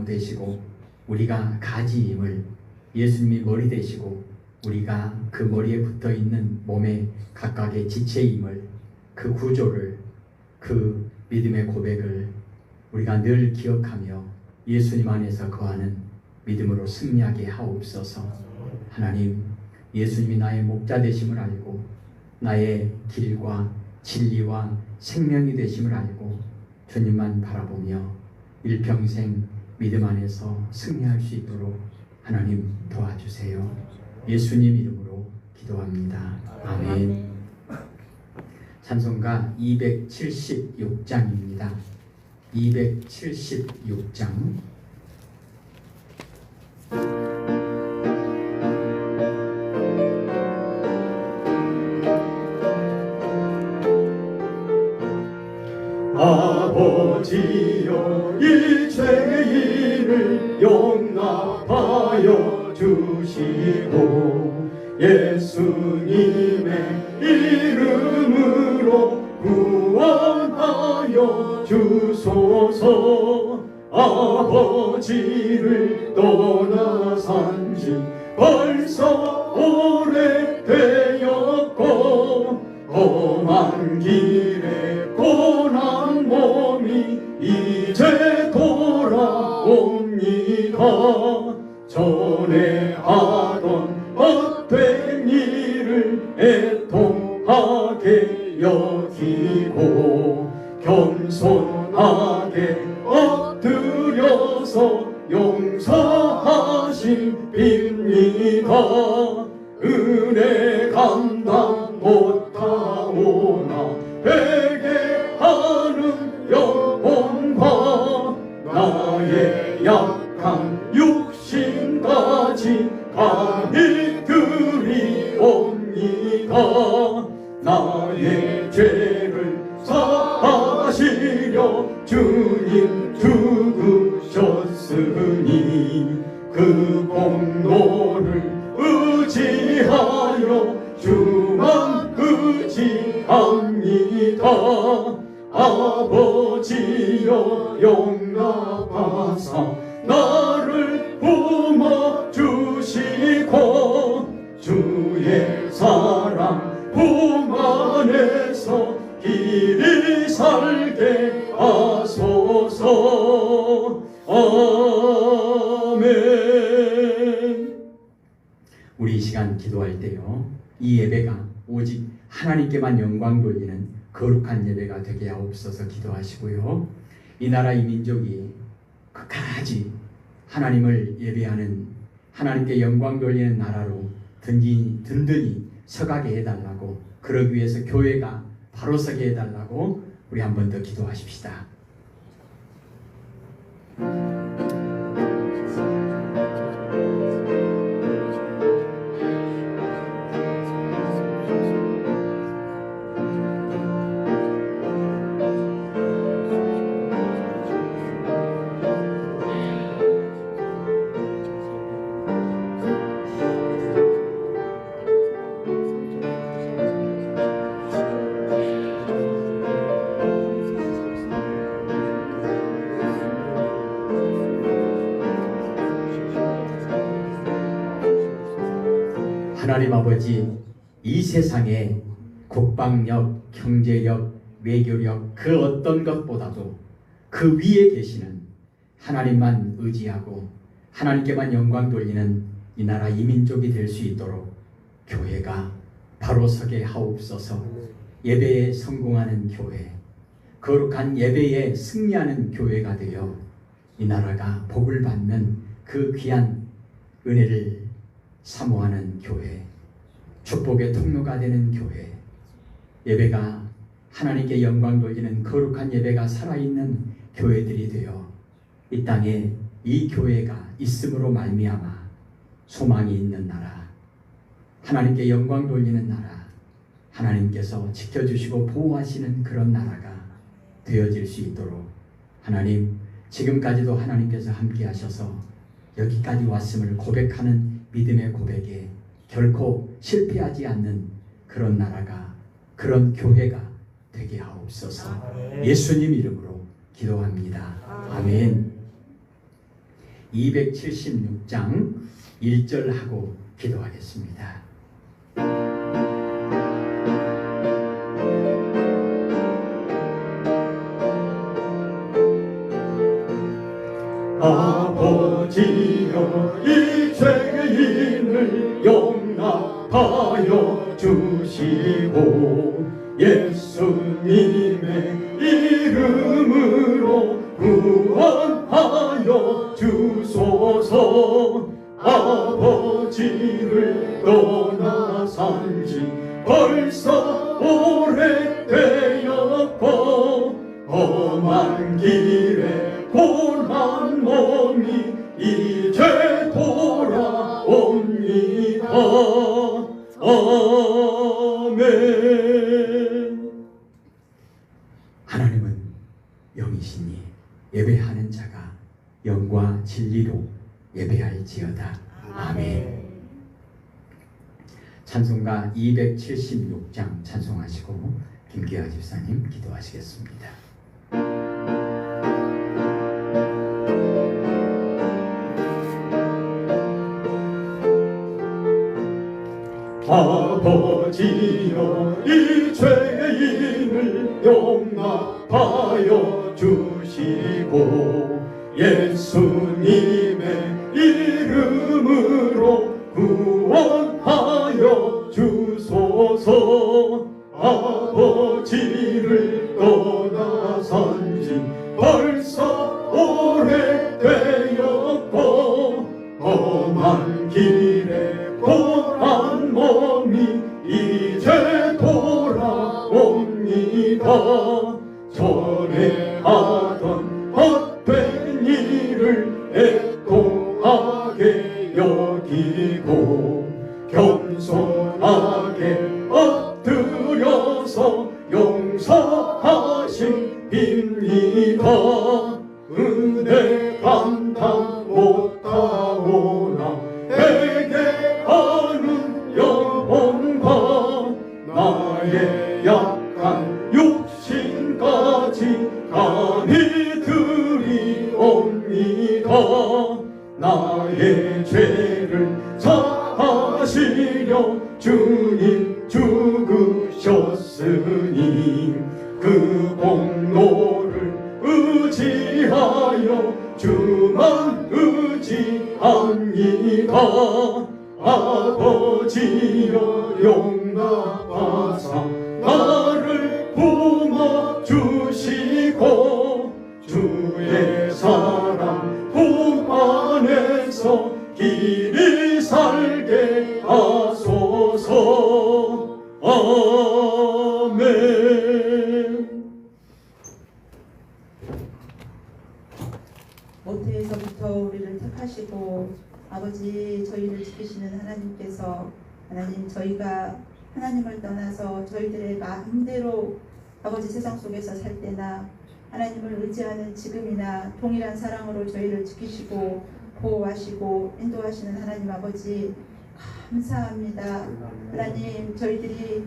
되시고 우리가 가지임을, 예수님이 머리 되시고 우리가 그 머리에 붙어있는 몸의 각각의 지체임을, 그 구조를, 그 믿음의 고백을 우리가 늘 기억하며 예수님 안에서 거하는 믿음으로 승리하게 하옵소서. 하나님, 예수님이 나의 목자 되심을 알고 나의 길과 진리와 생명이 되심을 알고 주님만 바라보며 일평생 믿음 안에서 승리할 수 있도록 하나님 도와주세요. 예수님 이름으로 기도합니다. 아멘. 찬송가 276장입니다. 276장. 아버지여, 이 죄인을 용납하여 주시고 예수님의 이름으로 구원하여 주소서. 아버지를 떠나산지 벌써 오래되었고 험한 길에 고난 몸이 이제 돌아옵니다. 전에 하던 헛된 일을 애통하게 여기고 겸손하게 엎드려서 용서하심 빕니다. 은혜 감당 못하오나 회개하는 영혼과 나의 약한 육신까지 감히 드리옵니다. 나의 죄를 사하시려 주님 죽으셨으니 그 공로를 의지하여 주만 의지합니다. 아버지여, 용납하사 나를 품어주시고 주의 사랑 품 안에서 길이 살게 하소서. 아멘. 우리 이 시간 기도할 때요, 이 예배가 오직 하나님께만 영광 돌리는 거룩한 예배가 되게 하옵소서 기도하시고요, 이 나라 이 민족이 끝까지 하나님을 예배하는, 하나님께 영광 돌리는 나라로 든든히 서가게 해달라고, 그러기 위해서 교회가 바로 서게 해달라고 우리 한 번 더 기도하십시다. 하나님 아버지, 이 세상에 국방력, 경제력, 외교력 그 어떤 것보다도 그 위에 계시는 하나님만 의지하고 하나님께만 영광 돌리는 이 나라 이 민족이 될 수 있도록 교회가 바로 서게 하옵소서. 예배에 성공하는 교회, 거룩한 예배에 승리하는 교회가 되어 이 나라가 복을 받는 그 귀한 은혜를 사모하는 교회, 축복의 통로가 되는 교회, 예배가 하나님께 영광 돌리는 거룩한 예배가 살아있는 교회들이 되어 이 땅에 이 교회가 있음으로 말미암아 소망이 있는 나라, 하나님께 영광 돌리는 나라, 하나님께서 지켜주시고 보호하시는 그런 나라가 되어질 수 있도록 하나님, 지금까지도 하나님께서 함께 하셔서 여기까지 왔음을 고백하는 믿음의 고백에 결코 실패하지 않는 그런 나라가, 그런 교회가 되게 하옵소서. 예수님 이름으로 기도합니다. 아멘. 276장 1절 하고 기도하겠습니다. 아버지여 이 죄인을 용납하여 주시고 예수님의 이름으로 구원하여 주소서. 아버지를 떠나 산지 벌써 오래되었고 험한 길에 고난 몸이 이제 돌아옵니다. 아멘. 하나님은 영이시니 예배하는 자가 영과 진리로 예배할지어다. 아멘. 찬송가 276장 찬송하시고 김기아 집사님 기도하시겠습니다. 아버지여 이 죄인을 용납하여 주시고 예수님의 이름으로 구원하여 주소서. 아버지를 떠나 산지 벌써 오래되었고 험한 길에 고난 몸이 이제 돌아옵니다. 전에 하던 헛된 일을 애통하게 여기고 겸손하게 엎드려서 용서하십니다. 은혜 감당 못하오나 회개하는 영혼과 나의 약한 육신까지 감히 드리옵니다. 나의 죄를 사하시려 주님 죽으셨으니 그 공로를 의지하여 주만 의지합니다. 아버지여 용납하사 나를 품어주시고 주의 사랑 품 안에서 길이 살게 하소서. 아멘. 모태에서부터 우리를 택하시고 아버지 저희를 지키시는 하나님께서 하나님 저희가 하나님을 떠나서 저희들의 마음대로 아버지 세상 속에서 살 때나 하나님을 의지하는 지금이나 동일한 사랑으로 저희를 지키시고 보호하시고 인도하시는 하나님 아버지 감사합니다. 하나님 저희들이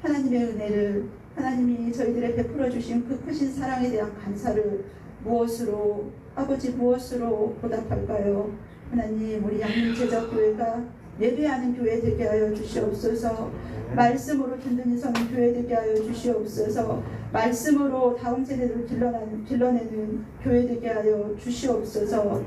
하나님의 은혜를 하나님이 저희들의 베풀어 주신 그 크신 사랑에 대한 감사를 무엇으로 아버지 무엇으로 보답할까요? 하나님 우리 양림제자교회가 예배하는 교회 되게 하여 주시옵소서. 말씀으로 든든히 서는 교회 되게 하여 주시옵소서. 말씀으로 다음 세대를 길러내는 교회 되게 하여 주시옵소서.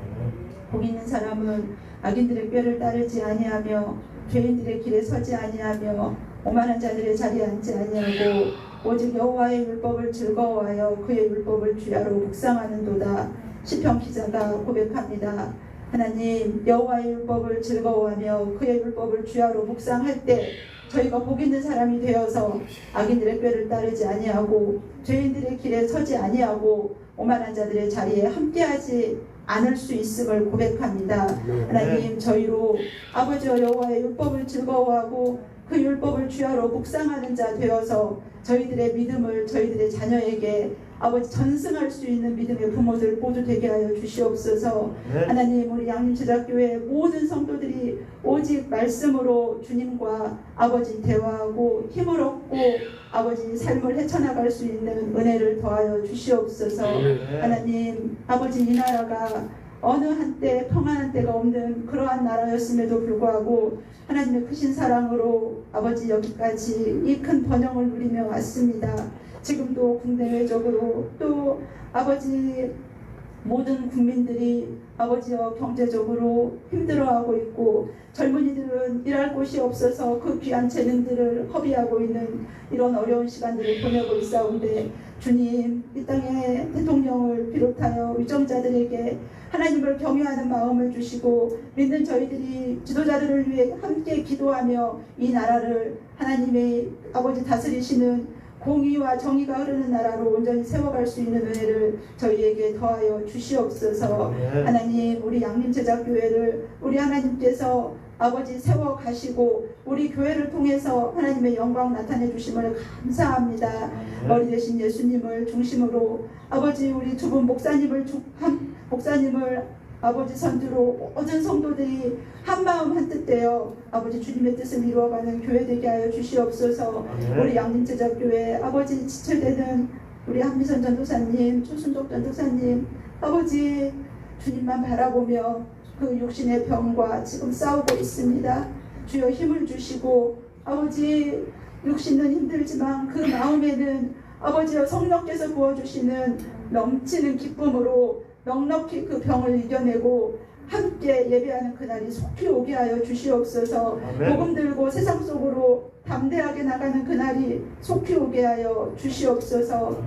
복 있는 사람은 악인들의 꾀를 따르지 아니하며 죄인들의 길에 서지 아니하며 오만한 자들의 자리에 앉지 아니하고 오직 여호와의 율법을 즐거워하여 그의 율법을 주야로 묵상하는도다. 시편 기자가 고백합니다. 하나님 여호와의 율법을 즐거워하며 그의 율법을 주야로 묵상할 때 저희가 복 있는 사람이 되어서 악인들의 꾀를 따르지 아니하고 죄인들의 길에 서지 아니하고 오만한 자들의 자리에 함께하지 않을 수 있음을 고백합니다. 하나님 저희로 아버지와 여호와의 율법을 즐거워하고 그 율법을 주야로 묵상하는 자 되어서 저희들의 믿음을 저희들의 자녀에게 아버지 전승할 수 있는 믿음의 부모들 모두 되게 하여 주시옵소서. 하나님 우리 양림제자교회 모든 성도들이 오직 말씀으로 주님과 아버지 대화하고 힘을 얻고 아버지 삶을 헤쳐나갈 수 있는 은혜를 더하여 주시옵소서. 하나님 아버지 이 나라가 어느 한때 평안한 때가 없는 그러한 나라였음에도 불구하고 하나님의 크신 사랑으로 아버지 여기까지 이 큰 번영을 누리며 왔습니다. 지금도 국내외적으로 또 아버지 모든 국민들이 아버지여 경제적으로 힘들어하고 있고 젊은이들은 일할 곳이 없어서 그 귀한 재능들을 허비하고 있는 이런 어려운 시간들을 보내고 있사온데 주님 이 땅의 대통령을 비롯하여 위정자들에게 하나님을 경외하는 마음을 주시고 믿는 저희들이 지도자들을 위해 함께 기도하며 이 나라를 하나님의 아버지 다스리시는 공의와 정의가 흐르는 나라로 온전히 세워갈 수 있는 은혜를 저희에게 더하여 주시옵소서. 하나님 우리 양림제자교회를 우리 하나님께서 아버지 세워가시고 우리 교회를 통해서 하나님의 영광 나타내 주심을 감사합니다. 머리 되신 예수님을 중심으로 아버지 우리 두 분 목사님을 아버지 선두로 모든 성도들이 한마음 한뜻되어 아버지 주님의 뜻을 이루어가는 교회 되게 하여 주시옵소서. 우리 양림제자교회 아버지 지체되는 우리 한미선 전도사님, 조순덕 전도사님 아버지 주님만 바라보며 그 육신의 병과 지금 싸우고 있습니다. 주여 힘을 주시고 아버지 육신은 힘들지만 그 마음에는 아버지여 성령께서 부어주시는 넘치는 기쁨으로 넉넉히 그 병을 이겨내고 함께 예배하는 그날이 속히 오게 하여 주시옵소서. 복음 들고 세상 속으로 담대하게 나가는 그날이 속히 오게 하여 주시옵소서.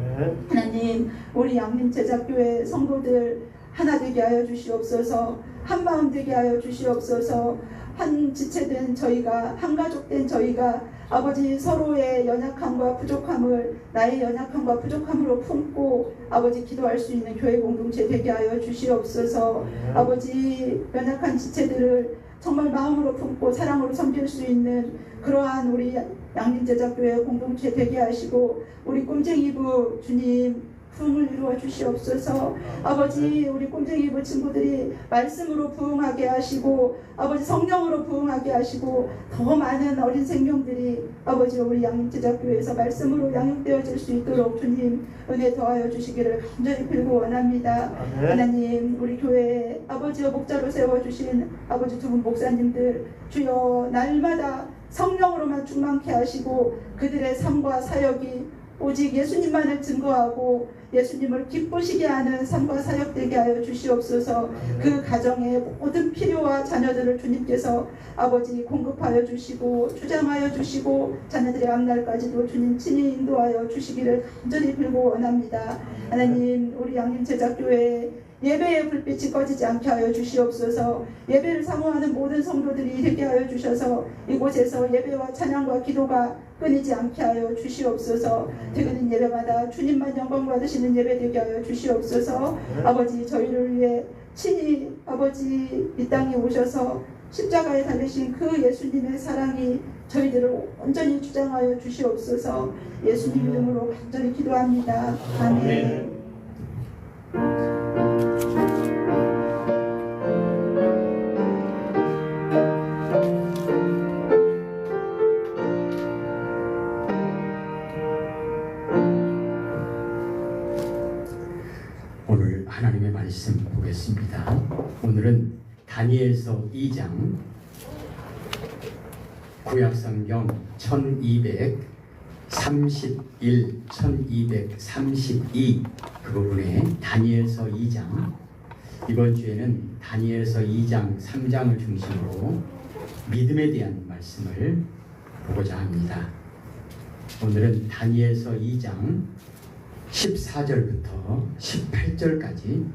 하나님 우리 양림제자교회 성도들 하나 되게 하여 주시옵소서. 한마음 되게 하여 주시옵소서. 한 지체된 저희가 한 가족된 저희가 아버지 서로의 연약함과 부족함을 나의 연약함과 부족함으로 품고 아버지 기도할 수 있는 교회 공동체 되게 하여 주시옵소서. 아버지 연약한 지체들을 정말 마음으로 품고 사랑으로 섬길 수 있는 그러한 우리 양림제자교회 공동체 되게 하시고 우리 꿈쟁이부 주님 부흥을 이루어 주시옵소서. 아버지 우리 꿈쟁이부 친구들이 말씀으로 부흥하게 하시고 아버지 성령으로 부흥하게 하시고 더 많은 어린 생명들이 아버지 우리 양림제자교회에서 말씀으로 양육되어질 수 있도록 주님 은혜 더하여 주시기를 간절히 빌고 원합니다. 하나님 우리 교회에 아버지와 목자로 세워주신 아버지 두 분 목사님들 주여 날마다 성령으로만 충만케 하시고 그들의 삶과 사역이 오직 예수님만을 증거하고 예수님을 기쁘시게 하는 삶과 사역되게 하여 주시옵소서. 그 가정의 모든 필요와 자녀들을 주님께서 아버지 공급하여 주시고 주장하여 주시고 자녀들의 앞날까지도 주님 친히 인도하여 주시기를 간절히 빌고 원합니다. 하나님 우리 양림제자교회 예배의 불빛이 꺼지지 않게 하여 주시옵소서. 예배를 사모하는 모든 성도들이 되게 하여 주셔서 이곳에서 예배와 찬양과 기도가 끊이지 않게 하여 주시옵소서. 드리는 예배마다 주님만 영광 받으시는 예배 되게 하여 주시옵소서. 아버지 저희를 위해 친히 아버지 이 땅에 오셔서 십자가에 달리신 그 예수님의 사랑이 저희들을 온전히 주장하여 주시옵소서. 예수님 이름으로 간절히 기도합니다. 아멘. 오늘 하나님의 말씀 보겠습니다. 오늘은 다니엘서 2장 구약성경 1231, 1232 그 부분에 다니엘서 2장 이번 주에는 다니엘서 2장 3장을 중심으로 믿음에 대한 말씀을 보고자 합니다. 오늘은 다니엘서 2장 14절부터 18절까지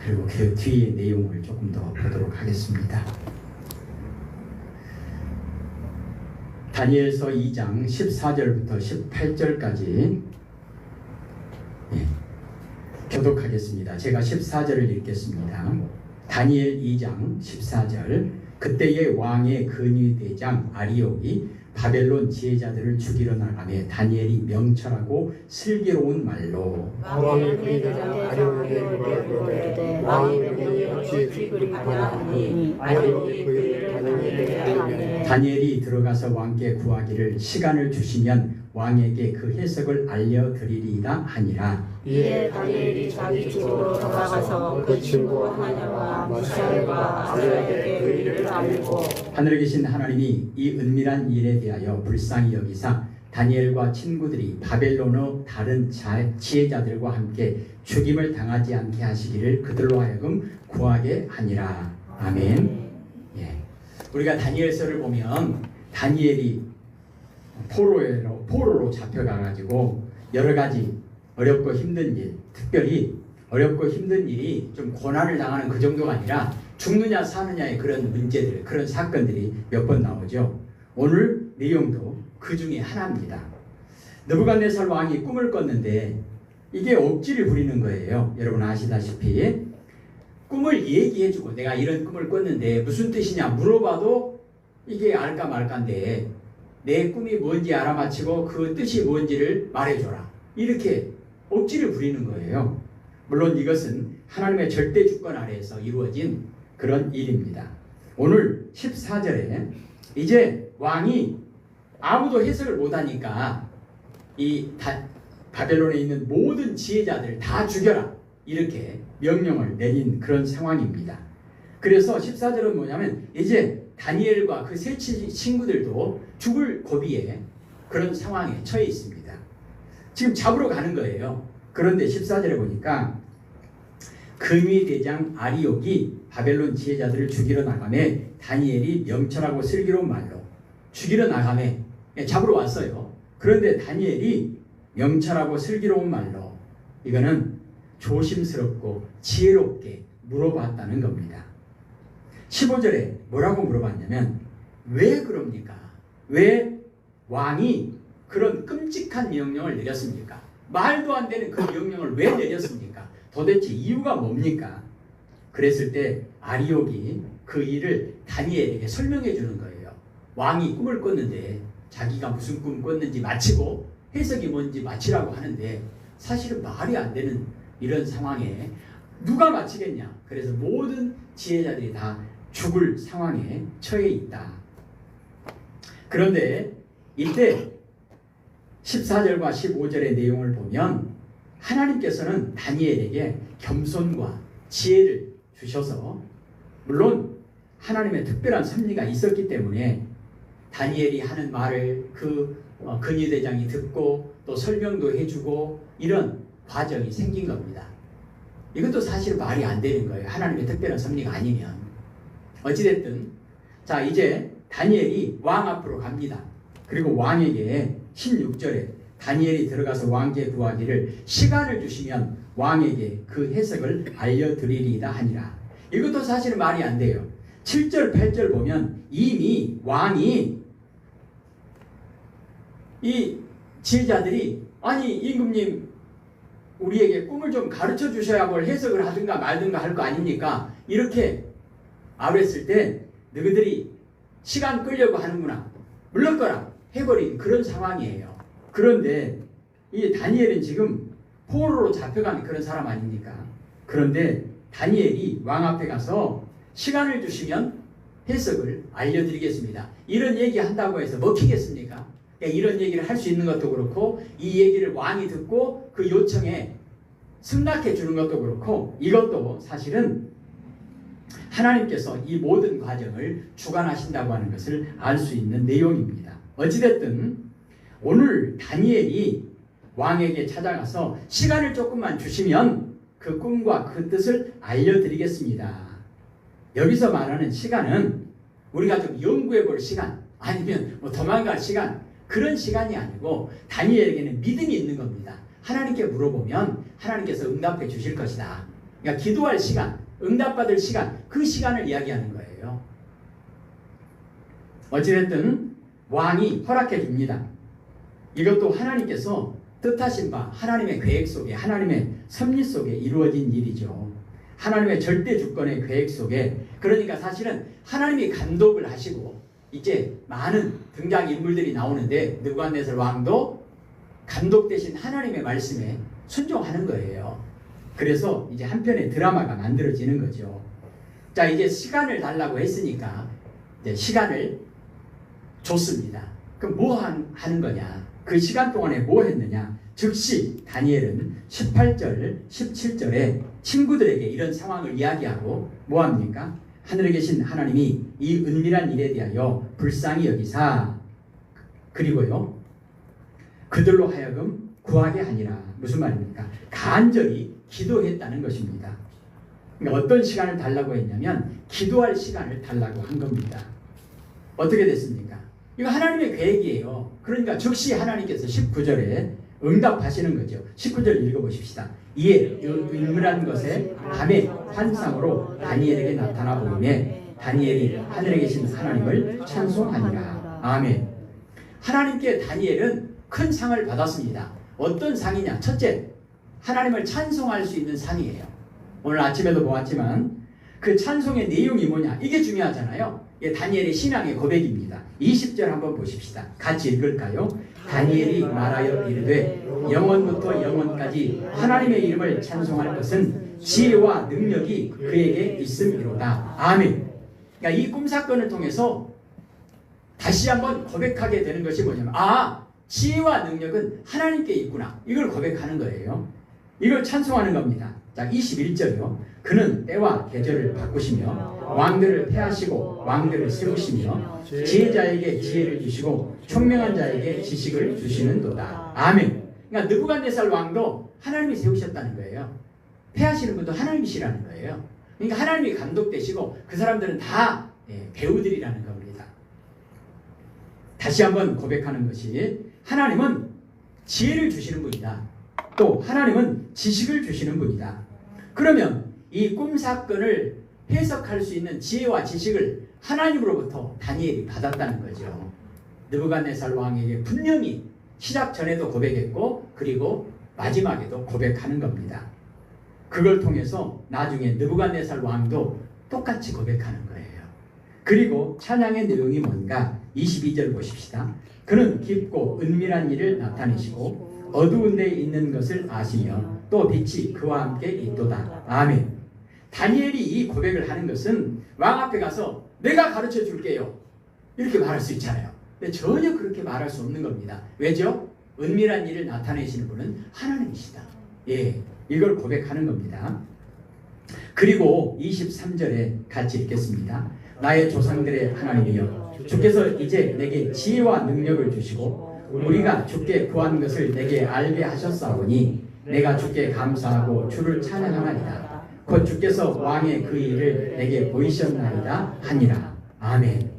그리고 그 뒤의 내용을 조금 더 보도록 하겠습니다. 다니엘서 2장 14절부터 18절까지 교독하겠습니다. 제가 14절을 읽겠습니다. 다니엘 2장 14절 그때의 왕의 근위대장 아리옥이 바벨론 지혜자들을 죽이러 나가며 다니엘이 명철하고 슬기로운 말로 왕의 근위대장 아리옥에게 물어보되 왕의 명령에 어찌 그리 반하니 아리옥이 그의 다니엘에게 알리매 다니엘이 들어가서 왕께 구하기를 시간을 주시면 왕에게 그 해석을 알려드리리이다 하니라. 이에 다니엘이 자기 집으로 돌아가서 그 친구 하나냐와 미사엘과 아스라엘에게 그 일을 알리고 하늘에 계신 하나님이 이 은밀한 일에 대하여 불쌍히 여기사 다니엘과 친구들이 바벨론의 다른 지혜자들과 함께 죽임을 당하지 않게 하시기를 그들로 하여금 구하게 하니라. 아멘. 예. 우리가 다니엘서를 보면 다니엘이 포로로 잡혀가가지고 여러 가지 어렵고 힘든 일, 특별히 어렵고 힘든 일이 좀 고난을 당하는 그 정도가 아니라 죽느냐 사느냐의 그런 문제들, 그런 사건들이 몇 번 나오죠. 오늘 내용도 그 중에 하나입니다. 느부갓네살 왕이 꿈을 꿨는데 이게 억지를 부리는 거예요. 여러분 아시다시피 꿈을 얘기해주고 내가 이런 꿈을 꿨는데 무슨 뜻이냐 물어봐도 이게 알까 말까인데 내 꿈이 뭔지 알아맞히고 그 뜻이 뭔지를 말해줘라. 이렇게 억지를 부리는 거예요. 물론 이것은 하나님의 절대 주권 아래에서 이루어진 그런 일입니다. 오늘 14절에 이제 왕이 아무도 해석을 못하니까 바벨론에 있는 모든 지혜자들 다 죽여라. 이렇게 명령을 내린 그런 상황입니다. 그래서 14절은 뭐냐면 이제 다니엘과 그 세 친구들도 죽을 고비에 그런 상황에 처해 있습니다. 지금 잡으러 가는 거예요. 그런데 14절에 보니까 근위대장 아리옥이 바벨론 지혜자들을 죽이러 나가며 다니엘이 명철하고 슬기로운 말로 죽이러 나가며 잡으러 왔어요. 그런데 다니엘이 명철하고 슬기로운 말로 이거는 조심스럽고 지혜롭게 물어봤다는 겁니다. 15절에 뭐라고 물어봤냐면 왜 그럽니까? 왜 왕이 그런 끔찍한 명령을 내렸습니까? 말도 안 되는 그 명령을 왜 내렸습니까? 도대체 이유가 뭡니까? 그랬을 때 아리옥이 그 일을 다니엘에게 설명해 주는 거예요. 왕이 꿈을 꿨는데 자기가 무슨 꿈 꿨는지 마치고 해석이 뭔지 마치라고 하는데 사실은 말이 안 되는 이런 상황에 누가 마치겠냐? 그래서 모든 지혜자들이 다 죽을 상황에 처해 있다. 그런데 이때 14절과 15절의 내용을 보면 하나님께서는 다니엘에게 겸손과 지혜를 주셔서 물론 하나님의 특별한 섭리가 있었기 때문에 다니엘이 하는 말을 그 근위대장이 듣고 또 설명도 해주고 이런 과정이 생긴 겁니다. 이것도 사실 말이 안 되는 거예요. 하나님의 특별한 섭리가 아니면. 어찌됐든 자 이제 다니엘이 왕 앞으로 갑니다. 그리고 왕에게 16절에 다니엘이 들어가서 왕께 구하기를 시간을 주시면 왕에게 그 해석을 알려드리리이다 하니라. 이것도 사실은 말이 안 돼요. 7절 8절 보면 이미 왕이 이 지혜자들이 아니 임금님 우리에게 꿈을 좀 가르쳐 주셔야 뭘 해석을 하든가 말든가 할 거 아닙니까? 이렇게 말했을 때 너희들이 시간 끌려고 하는구나. 물러거라 해버린 그런 상황이에요. 그런데 이 다니엘은 지금 포로로 잡혀간 그런 사람 아닙니까? 그런데 다니엘이 왕 앞에 가서 시간을 주시면 해석을 알려드리겠습니다. 이런 얘기 한다고 해서 먹히겠습니까? 이런 얘기를 할 수 있는 것도 그렇고 이 얘기를 왕이 듣고 그 요청에 승낙해 주는 것도 그렇고 이것도 사실은 하나님께서 이 모든 과정을 주관하신다고 하는 것을 알 수 있는 내용입니다. 어찌됐든 오늘 다니엘이 왕에게 찾아가서 시간을 조금만 주시면 그 꿈과 그 뜻을 알려드리겠습니다. 여기서 말하는 시간은 우리가 좀 연구해 볼 시간 아니면 뭐 도망갈 시간 그런 시간이 아니고 다니엘에게는 믿음이 있는 겁니다. 하나님께 물어보면 하나님께서 응답해 주실 것이다. 그러니까 기도할 시간, 응답받을 시간, 그 시간을 이야기하는 거예요. 어찌됐든 왕이 허락해 줍니다. 이것도 하나님께서 뜻하신 바 하나님의 계획 속에 하나님의 섭리 속에 이루어진 일이죠. 하나님의 절대 주권의 계획 속에 그러니까 사실은 하나님이 감독을 하시고 이제 많은 등장인물들이 나오는데 느부갓네살 왕도 감독 대신 하나님의 말씀에 순종하는 거예요. 그래서 이제 한편의 드라마가 만들어지는 거죠. 자, 이제 시간을 달라고 했으니까 이제 시간을 줬습니다. 그럼 뭐 하는 거냐? 그 시간 동안에 뭐 했느냐? 즉시 다니엘은 18절, 17절에 친구들에게 이런 상황을 이야기하고 뭐 합니까? 하늘에 계신 하나님이 이 은밀한 일에 대하여 불쌍히 여기사 그리고요 그들로 하여금 구하게 하니라. 무슨 말입니까? 간절히 기도했다는 것입니다. 그러니까 어떤 시간을 달라고 했냐면 기도할 시간을 달라고 한 겁니다. 어떻게 됐습니까? 이거 하나님의 계획이에요. 그러니까 즉시 하나님께서 19절에 응답하시는 거죠. 19절 읽어보십시다. 이에 은밀한 것에 밤에 환상으로 다니엘에게 나타나 보이매 다니엘이 하늘에 계신 하나님을 찬송하니라. 아멘. 하나님께 다니엘은 큰 상을 받았습니다. 어떤 상이냐? 첫째, 하나님을 찬송할 수 있는 상이에요. 오늘 아침에도 보았지만 그 찬송의 내용이 뭐냐? 이게 중요하잖아요. 이게 다니엘의 신앙의 고백입니다. 20절 한번 보십시다. 같이 읽을까요? 다니엘이 말하여 이르되 영원부터 영원까지 하나님의 이름을 찬송할 것은 지혜와 능력이 그에게 있음이로다. 아멘. 그러니까 이 꿈사건을 통해서 다시 한번 고백하게 되는 것이 뭐냐면 지혜와 능력은 하나님께 있구나. 이걸 고백하는 거예요. 이걸 찬송하는 겁니다. 자, 21절이요. 그는 때와 계절을 바꾸시며 왕들을 폐하시고 왕들을 세우시며 지혜자에게 지혜를 주시고 총명한 자에게 지식을 주시는도다. 아멘. 그러니까 느부갓네살 왕도 하나님이 세우셨다는 거예요. 폐하시는 분도 하나님이시라는 거예요. 그러니까 하나님이 감독되시고 그 사람들은 다 배우들이라는 겁니다. 다시 한번 고백하는 것이 하나님은 지혜를 주시는 분이다. 또 하나님은 지식을 주시는 분이다. 그러면 이 꿈사건을 해석할 수 있는 지혜와 지식을 하나님으로부터 다니엘이 받았다는 거죠. 느부갓네살 왕에게 분명히 시작 전에도 고백했고 그리고 마지막에도 고백하는 겁니다. 그걸 통해서 나중에 느부갓네살 왕도 똑같이 고백하는 거예요. 그리고 찬양의 내용이 뭔가 22절 보십시다. 그는 깊고 은밀한 일을 나타내시고 어두운 데에 있는 것을 아시며 또 빛이 그와 함께 있도다. 아멘. 다니엘이 이 고백을 하는 것은 왕 앞에 가서 내가 가르쳐 줄게요 이렇게 말할 수 있잖아요. 근데 전혀 그렇게 말할 수 없는 겁니다. 왜죠? 은밀한 일을 나타내시는 분은 하나님이시다. 이걸 고백하는 겁니다. 그리고 23절에 같이 읽겠습니다. 나의 조상들의 하나님이여 주께서 이제 내게 지혜와 능력을 주시고 우리가 주께 구한 것을 내게 알게 하셨사오니 내가 주께 감사하고 주를 찬양하나이다. 곧 주께서 왕의 그 일을 내게 보이셨나이다 하니라. 아멘.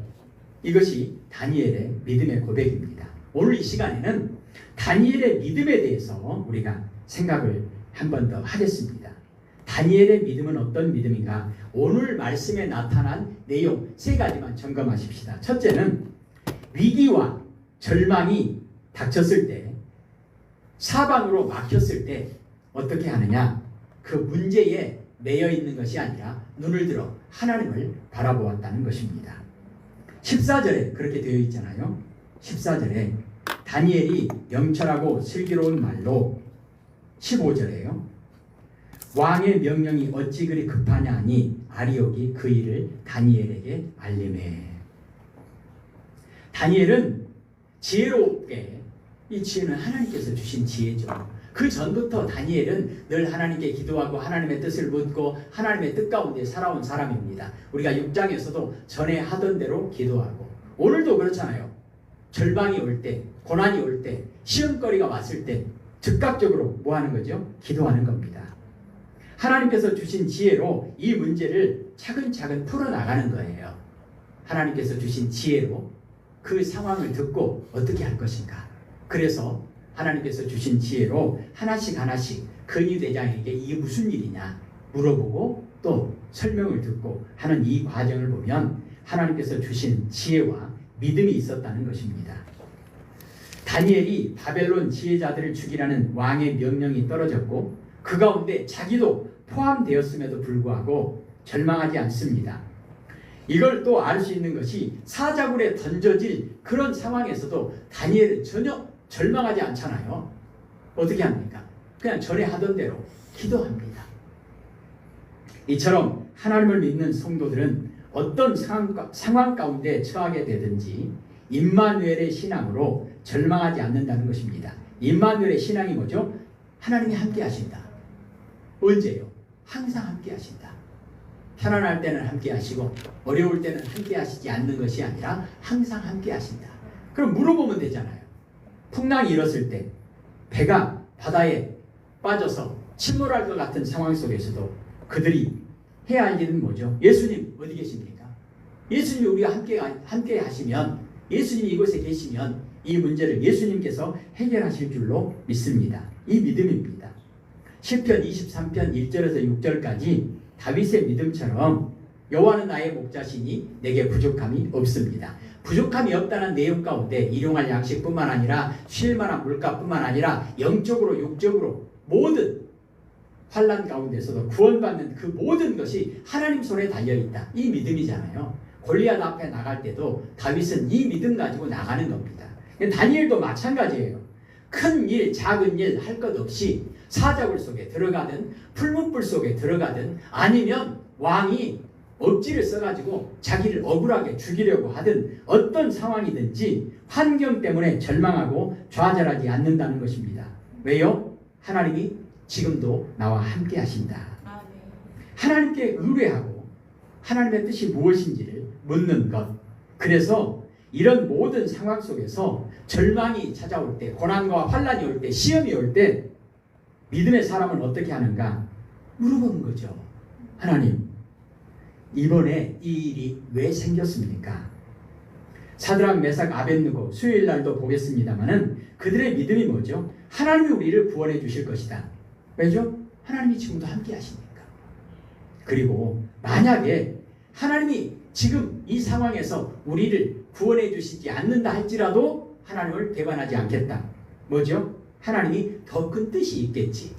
이것이 다니엘의 믿음의 고백입니다. 오늘 이 시간에는 다니엘의 믿음에 대해서 우리가 생각을 한 번 더 하겠습니다. 다니엘의 믿음은 어떤 믿음인가? 오늘 말씀에 나타난 내용 세 가지만 점검하십시다. 첫째는 위기와 절망이 닥쳤을 때, 사방으로 막혔을 때 어떻게 하느냐? 그 문제에 매여 있는 것이 아니라 눈을 들어 하나님을 바라보았다는 것입니다. 14절에 그렇게 되어 있잖아요. 14절에 다니엘이 명철하고 슬기로운 말로 15절에요. 왕의 명령이 어찌 그리 급하냐 하니 아리옥이 그 일을 다니엘에게 알리매. 다니엘은 지혜롭게, 이 지혜는 하나님께서 주신 지혜죠. 그 전부터 다니엘은 늘 하나님께 기도하고 하나님의 뜻을 묻고 하나님의 뜻 가운데 살아온 사람입니다. 우리가 6장에서도 전에 하던 대로 기도하고, 오늘도 그렇잖아요. 절망이 올 때, 고난이 올 때, 시험거리가 왔을 때 즉각적으로 뭐 하는 거죠? 기도하는 겁니다. 하나님께서 주신 지혜로 이 문제를 차근차근 풀어나가는 거예요. 하나님께서 주신 지혜로 그 상황을 듣고 어떻게 할 것인가. 그래서 하나님께서 주신 지혜로 하나씩 하나씩 근위대장에게 이게 무슨 일이냐 물어보고 또 설명을 듣고 하는 이 과정을 보면 하나님께서 주신 지혜와 믿음이 있었다는 것입니다. 다니엘이 바벨론 지혜자들을 죽이라는 왕의 명령이 떨어졌고 그 가운데 자기도 포함되었음에도 불구하고 절망하지 않습니다. 이걸 또 알 수 있는 것이 사자굴에 던져질 그런 상황에서도 다니엘은 전혀 절망하지 않잖아요. 어떻게 합니까? 그냥 전에 하던 대로 기도합니다. 이처럼 하나님을 믿는 성도들은 어떤 상황 가운데 처하게 되든지 임마누엘의 신앙으로 절망하지 않는다는 것입니다. 임마누엘의 신앙이 뭐죠? 하나님이 함께 하신다. 언제요? 항상 함께 하신다. 편안할 때는 함께 하시고 어려울 때는 함께 하시지 않는 것이 아니라 항상 함께 하신다. 그럼 물어보면 되잖아요. 풍랑이 일었을 때 배가 바다에 빠져서 침몰할 것 같은 상황 속에서도 그들이 해야 할 일은 뭐죠? 예수님 어디 계십니까? 예수님이 우리가 함께 하시면, 예수님이 이곳에 계시면 이 문제를 예수님께서 해결하실 줄로 믿습니다. 이 믿음입니다. 시편 23편 1절에서 6절까지 다윗의 믿음처럼 여호와는 나의 목자시니 내게 부족함이 없습니다. 부족함이 없다는 내용 가운데 일용할 양식뿐만 아니라 쉴 만한 물가뿐만 아니라 영적으로 육적으로 모든 환난 가운데서도 구원받는 그 모든 것이 하나님 손에 달려있다. 이 믿음이잖아요. 골리앗 앞에 나갈 때도 다윗은 이 믿음 가지고 나가는 겁니다. 다니엘도 마찬가지예요. 큰 일, 작은 일 할 것 없이 사자굴 속에 들어가든 풀문불 속에 들어가든 아니면 왕이 억지를 써가지고 자기를 억울하게 죽이려고 하든 어떤 상황이든지 환경 때문에 절망하고 좌절하지 않는다는 것입니다. 왜요? 하나님이 지금도 나와 함께 하신다. 하나님께 의뢰하고 하나님의 뜻이 무엇인지를 묻는 것. 그래서 이런 모든 상황 속에서 절망이 찾아올 때, 고난과 환난이 올 때, 시험이 올 때 믿음의 사람은 어떻게 하는가? 물어보는 거죠. 하나님, 이번에 이 일이 왜 생겼습니까? 사드락, 메삭, 아벳느고 수요일 날도 보겠습니다마는 그들의 믿음이 뭐죠? 하나님이 우리를 구원해 주실 것이다. 왜죠? 하나님이 지금도 함께 하시니까. 그리고 만약에 하나님이 지금 이 상황에서 우리를 구원해 주시지 않는다 할지라도 하나님을 배반하지 않겠다. 뭐죠? 하나님이 더 큰 뜻이 있겠지.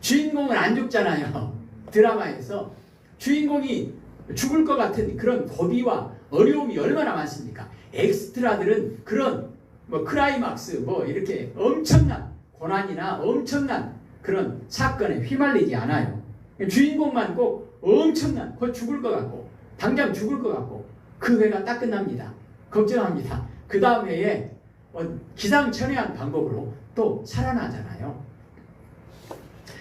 주인공은 안 죽잖아요. 드라마에서 주인공이 죽을 것 같은 그런 고비와 어려움이 얼마나 많습니까? 엑스트라들은 그런 클라이막스 이렇게 엄청난 고난이나 엄청난 그런 사건에 휘말리지 않아요. 주인공만 꼭 엄청난 곧 죽을 것 같고 당장 죽을 것 같고 그 회가 딱 끝납니다. 걱정합니다. 그 다음 회에 기상천외한 방법으로 또 살아나잖아요.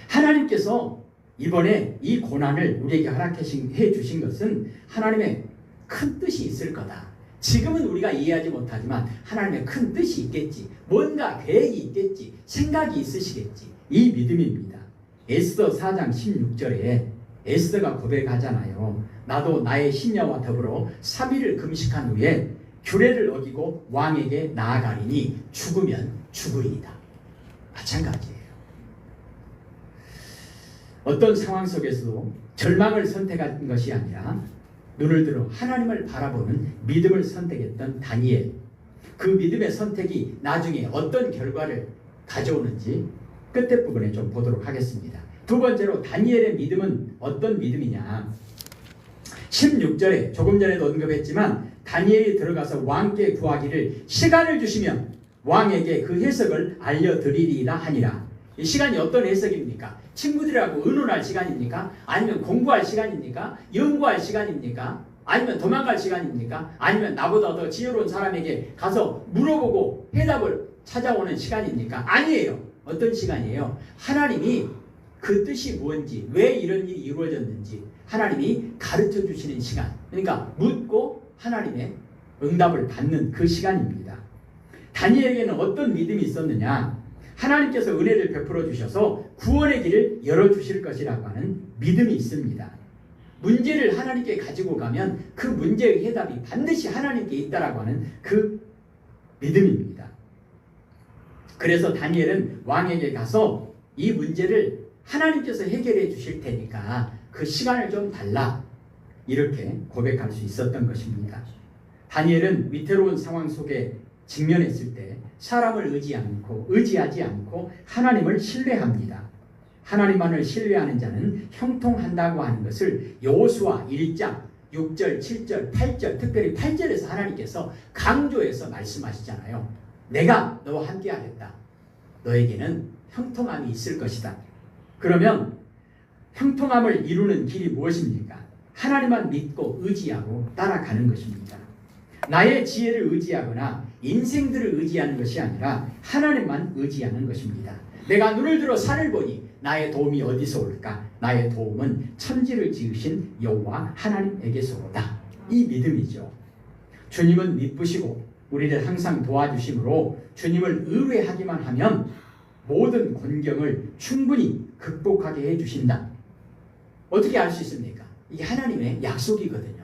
하나님께서 이번에 이 고난을 우리에게 허락해 주신 것은 하나님의 큰 뜻이 있을 거다. 지금은 우리가 이해하지 못하지만 하나님의 큰 뜻이 있겠지. 뭔가 계획이 있겠지. 생각이 있으시겠지. 이 믿음입니다. 에스더 4장 16절에 에스더가 고백하잖아요. 나도 나의 시녀와 더불어 3일을 금식한 후에 규례를 어기고 왕에게 나아가리니 죽으면 죽으리이다. 마찬가지예요. 어떤 상황 속에서도 절망을 선택한 것이 아니라 눈을 들어 하나님을 바라보는 믿음을 선택했던 다니엘. 그 믿음의 선택이 나중에 어떤 결과를 가져오는지 끝에 부분에 좀 보도록 하겠습니다. 두 번째로 다니엘의 믿음은 어떤 믿음이냐? 16절에 조금 전에도 언급했지만 다니엘이 들어가서 왕께 구하기를 시간을 주시면 왕에게 그 해석을 알려드리리라 하니라. 이 시간이 어떤 해석입니까? 친구들하고 의논할 시간입니까? 아니면 공부할 시간입니까? 연구할 시간입니까? 아니면 도망갈 시간입니까? 아니면 나보다 더 지혜로운 사람에게 가서 물어보고 해답을 찾아오는 시간입니까? 아니에요. 어떤 시간이에요? 하나님이 그 뜻이 뭔지, 왜 이런 일이 이루어졌는지 하나님이 가르쳐 주시는 시간. 그러니까 묻고 하나님의 응답을 받는 그 시간입니다. 다니엘에게는 어떤 믿음이 있었느냐? 하나님께서 은혜를 베풀어 주셔서 구원의 길을 열어주실 것이라고 하는 믿음이 있습니다. 문제를 하나님께 가지고 가면 그 문제의 해답이 반드시 하나님께 있다라고 하는 그 믿음입니다. 그래서 다니엘은 왕에게 가서 이 문제를 하나님께서 해결해 주실 테니까 그 시간을 좀 달라, 이렇게 고백할 수 있었던 것입니다. 다니엘은 위태로운 상황 속에 직면했을 때 사람을 의지하지 않고 하나님을 신뢰합니다. 하나님만을 신뢰하는 자는 형통한다고 하는 것을 여호수아 1장 6절, 7절, 8절, 특별히 8절에서 하나님께서 강조해서 말씀하시잖아요. 내가 너와 함께 하겠다. 너에게는 형통함이 있을 것이다. 그러면 형통함을 이루는 길이 무엇입니까? 하나님만 믿고 의지하고 따라가는 것입니다. 나의 지혜를 의지하거나 인생들을 의지하는 것이 아니라 하나님만 의지하는 것입니다. 내가 눈을 들어 산을 보니 나의 도움이 어디서 올까? 나의 도움은 천지를 지으신 여호와 하나님에게서로다. 이 믿음이죠. 주님은 미쁘시고 우리를 항상 도와주심으로 주님을 의뢰하기만 하면 모든 곤경을 충분히 극복하게 해주신다. 어떻게 알 수 있습니까? 이게 하나님의 약속이거든요.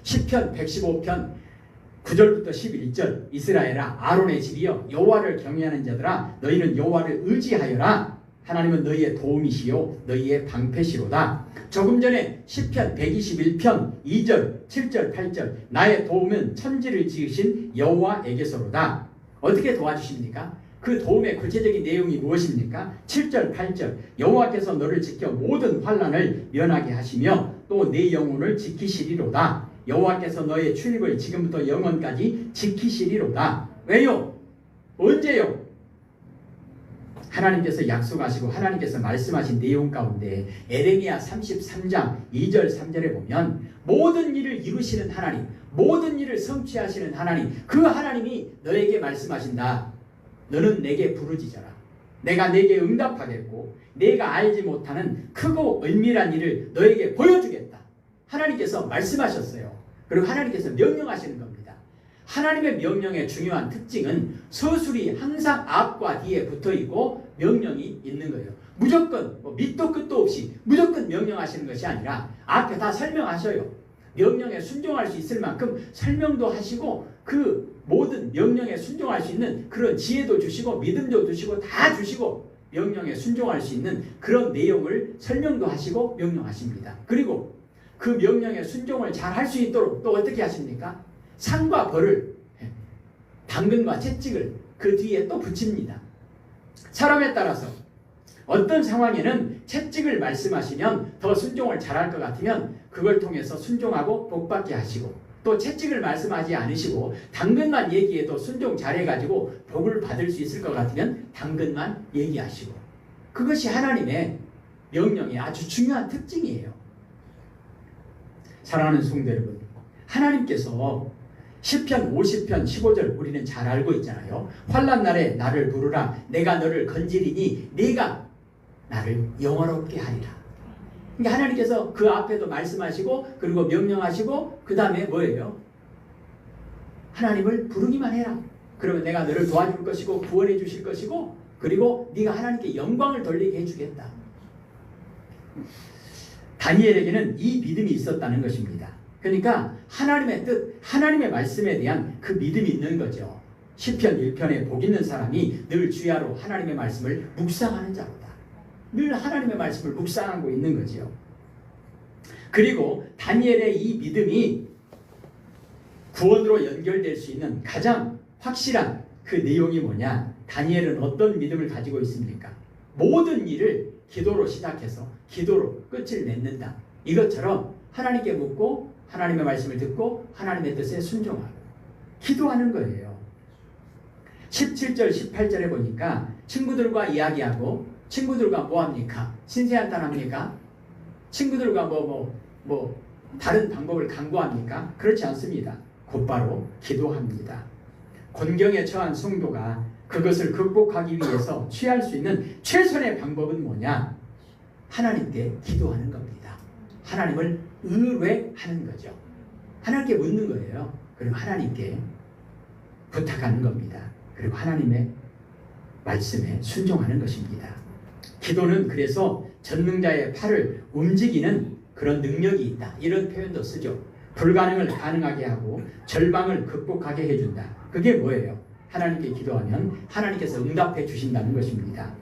시편 115편 9절부터 11절 이스라엘아 아론의 집이여 여호와를 경외하는 자들아 너희는 여호와를 의지하여라. 하나님은 너희의 도움이시요 너희의 방패시로다. 조금 전에 시편 121편 2절 7절 8절 나의 도움은 천지를 지으신 여호와에게서로다. 어떻게 도와주십니까? 그 도움의 구체적인 내용이 무엇입니까? 7절 8절 여호와께서 너를 지켜 모든 환난을 면하게 하시며 또 내 영혼을 지키시리로다. 여호와께서 너의 출입을 지금부터 영원까지 지키시리로다. 왜요? 언제요? 하나님께서 약속하시고 하나님께서 말씀하신 내용 가운데 에레미야 33장 2절 3절에 보면 모든 일을 이루시는 하나님, 모든 일을 성취하시는 하나님, 그 하나님이 너에게 말씀하신다. 너는 내게 부르짖어라. 내가 내게 응답하겠고 내가 알지 못하는 크고 은밀한 일을 너에게 보여주겠다. 하나님께서 말씀하셨어요. 그리고 하나님께서 명령하시는 겁니다. 하나님의 명령의 중요한 특징은 서술이 항상 앞과 뒤에 붙어있고 명령이 있는 거예요. 무조건 밑도 끝도 없이 무조건 명령하시는 것이 아니라 앞에 다 설명하셔요. 명령에 순종할 수 있을 만큼 설명도 하시고 그 모든 명령에 순종할 수 있는 그런 지혜도 주시고 믿음도 주시고 다 주시고 명령에 순종할 수 있는 그런 내용을 설명도 하시고 명령하십니다. 그리고 그 명령에 순종을 잘 할 수 있도록 또 어떻게 하십니까? 상과 벌을, 당근과 채찍을 그 뒤에 또 붙입니다. 사람에 따라서 어떤 상황에는 채찍을 말씀하시면 더 순종을 잘할 것 같으면 그걸 통해서 순종하고 복받게 하시고 또 채찍을 말씀하지 않으시고 당근만 얘기해도 순종 잘해가지고 복을 받을 수 있을 것 같으면 당근만 얘기하시고 그것이 하나님의 명령의 아주 중요한 특징이에요. 사랑하는 성도 여러분, 하나님께서 시편 50편 15절 우리는 잘 알고 있잖아요. 환난 날에 나를 부르라. 내가 너를 건지리니 네가 나를 영화롭게 하리라. 그러니까 하나님께서 그 앞에도 말씀하시고 그리고 명령하시고 그 다음에 뭐예요? 하나님을 부르기만 해라. 그러면 내가 너를 도와줄 것이고 구원해 주실 것이고 그리고 네가 하나님께 영광을 돌리게 해주겠다. 다니엘에게는 이 믿음이 있었다는 것입니다. 그러니까 하나님의 뜻, 하나님의 말씀에 대한 그 믿음이 있는 거죠. 시편 1편에 복 있는 사람이 늘 주야로 하나님의 말씀을 묵상하는 자로다. 늘 하나님의 말씀을 묵상하고 있는 거죠. 그리고 다니엘의 이 믿음이 구원으로 연결될 수 있는 가장 확실한 그 내용이 뭐냐? 다니엘은 어떤 믿음을 가지고 있습니까? 모든 일을 기도로 시작해서 기도로 끝을 맺는다. 이것처럼 하나님께 묻고 하나님의 말씀을 듣고 하나님의 뜻에 순종하고 기도하는 거예요. 17절 18절에 보니까 친구들과 이야기하고 친구들과 뭐합니까? 신세한탄 합니까? 친구들과 다른 방법을 강구합니까? 그렇지 않습니다. 곧바로 기도합니다. 곤경에 처한 성도가 그것을 극복하기 위해서 취할 수 있는 최선의 방법은 뭐냐? 하나님께 기도하는 겁니다. 하나님을 의뢰하는 거죠. 하나님께 묻는 거예요. 그리고 하나님께 부탁하는 겁니다. 그리고 하나님의 말씀에 순종하는 것입니다. 기도는 그래서 전능자의 팔을 움직이는 그런 능력이 있다. 이런 표현도 쓰죠. 불가능을 가능하게 하고 절망을 극복하게 해준다. 그게 뭐예요? 하나님께 기도하면 하나님께서 응답해 주신다는 것입니다.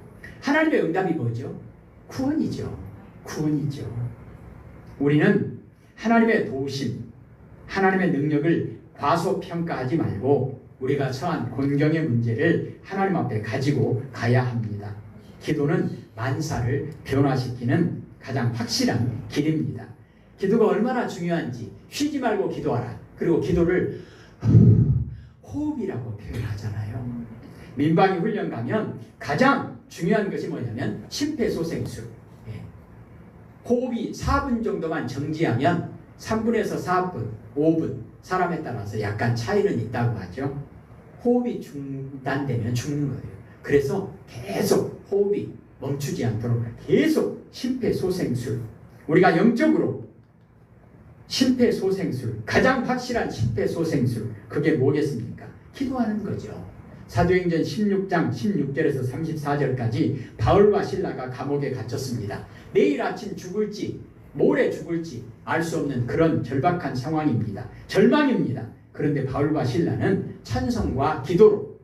하나님의 응답이 뭐죠? 구원이죠. 구원이죠. 우리는 하나님의 도우심, 하나님의 능력을 과소평가하지 말고 우리가 처한 곤경의 문제를 하나님 앞에 가지고 가야 합니다. 기도는 만사를 변화시키는 가장 확실한 길입니다. 기도가 얼마나 중요한지 쉬지 말고 기도하라. 그리고 기도를 호흡이라고 표현하잖아요. 민방위 훈련 가면 가장 중요한 것이 뭐냐면 심폐소생술. 호흡이 4분 정도만 정지하면 3분에서 4분, 5분 사람에 따라서 약간 차이는 있다고 하죠. 호흡이 중단되면 죽는 거예요. 그래서 계속 호흡이 멈추지 않도록 계속 심폐소생술. 우리가 영적으로 심폐소생술, 가장 확실한 심폐소생술, 그게 뭐겠습니까? 기도하는 거죠. 사도행전 16장 16절에서 34절까지 바울과 실라가 감옥에 갇혔습니다. 내일 아침 죽을지 모레 죽을지 알 수 없는 그런 절박한 상황입니다. 절망입니다. 그런데 바울과 실라는 찬송과 기도로,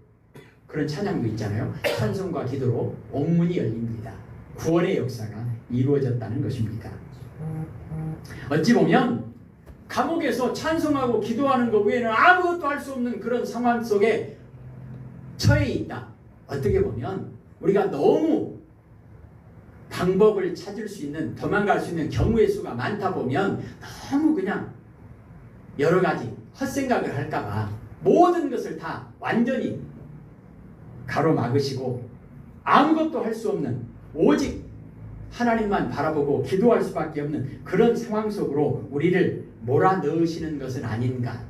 그런 찬양도 있잖아요. 찬송과 기도로 옥문이 열립니다. 구원의 역사가 이루어졌다는 것입니다. 어찌 보면 감옥에서 찬송하고 기도하는 것 외에는 아무것도 할 수 없는 그런 상황 속에 처해 있다. 어떻게 보면 우리가 너무 방법을 찾을 수 있는, 도망갈 수 있는 경우의 수가 많다 보면 너무 그냥 여러 가지 헛생각을 할까봐 모든 것을 다 완전히 가로막으시고 아무것도 할 수 없는, 오직 하나님만 바라보고 기도할 수밖에 없는 그런 상황 속으로 우리를 몰아넣으시는 것은 아닌가.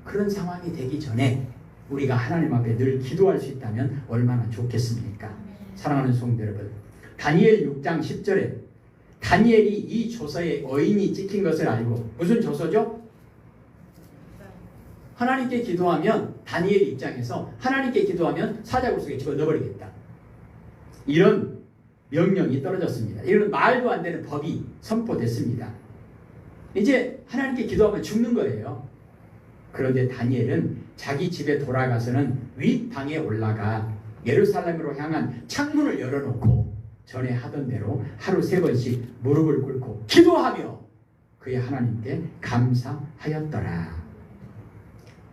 그런 상황이 되기 전에 우리가 하나님 앞에 늘 기도할 수 있다면 얼마나 좋겠습니까? 사랑하는 성도 여러분, 다니엘 6장 10절에 다니엘이 이 조서에 어인이 찍힌 것을 알고, 무슨 조서죠? 하나님께 기도하면, 다니엘 입장에서 하나님께 기도하면 사자굴 속에 집어넣어버리겠다, 이런 명령이 떨어졌습니다. 이런 말도 안 되는 법이 선포됐습니다. 이제 하나님께 기도하면 죽는 거예요. 그런데 다니엘은 자기 집에 돌아가서는 윗방에 올라가 예루살렘으로 향한 창문을 열어놓고 전에 하던 대로 하루 3번씩 무릎을 꿇고 기도하며 그의 하나님께 감사하였더라.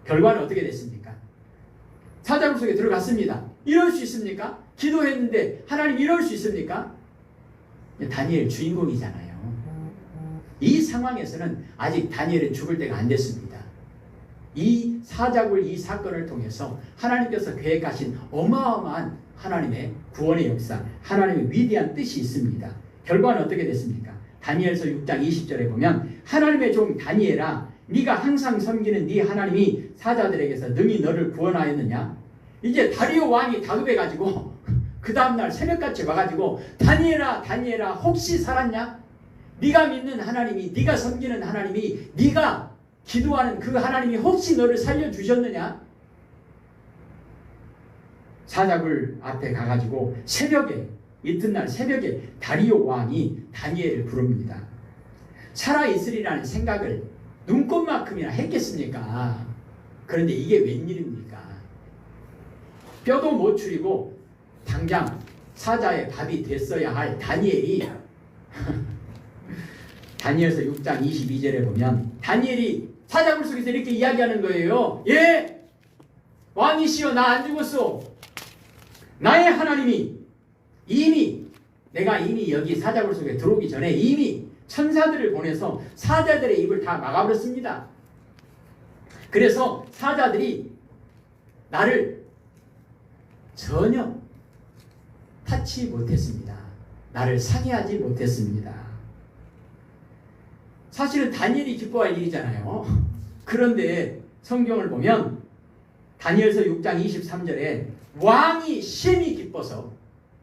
결과는 어떻게 됐습니까? 사자굴 속에 들어갔습니다. 이럴 수 있습니까? 기도했는데 하나님 이럴 수 있습니까? 다니엘 주인공이잖아요. 이 상황에서는 아직 다니엘은 죽을 때가 안 됐습니다. 이 사자굴 이 사건을 통해서 하나님께서 계획하신 어마어마한 하나님의 구원의 역사, 하나님의 위대한 뜻이 있습니다. 결과는 어떻게 됐습니까? 다니엘서 6장 20절에 보면 하나님의 종 다니엘아, 네가 항상 섬기는 네 하나님이 사자들에게서 능히 너를 구원하였느냐? 이제 다리오 왕이 다급해가지고 그 다음날 새벽같이 와가지고 다니엘아 다니엘아 혹시 살았냐? 네가 믿는 하나님이, 네가 섬기는 하나님이, 네가 기도하는 그 하나님이 혹시 너를 살려주셨느냐? 사자굴 앞에 가가지고 새벽에, 이튿날 새벽에 다리오 왕이 다니엘을 부릅니다. 살아있으리라는 생각을 눈꼽만큼이나 했겠습니까? 그런데 이게 웬일입니까? 뼈도 못 추리고 당장 사자의 밥이 됐어야 할 다니엘이 다니엘서 6장 22절에 보면 다니엘이 사자굴 속에서 이렇게 이야기하는 거예요. 예! 왕이시여, 나 안 죽었어. 나의 하나님이 이미, 내가 이미 여기 사자굴 속에 들어오기 전에 이미 천사들을 보내서 사자들의 입을 다 막아버렸습니다. 그래서 사자들이 나를 전혀 타치 못했습니다. 나를 상해하지 못했습니다. 사실은 다니엘이 기뻐할 일이잖아요. 그런데 성경을 보면 다니엘서 6장 23절에 왕이 심히 기뻐서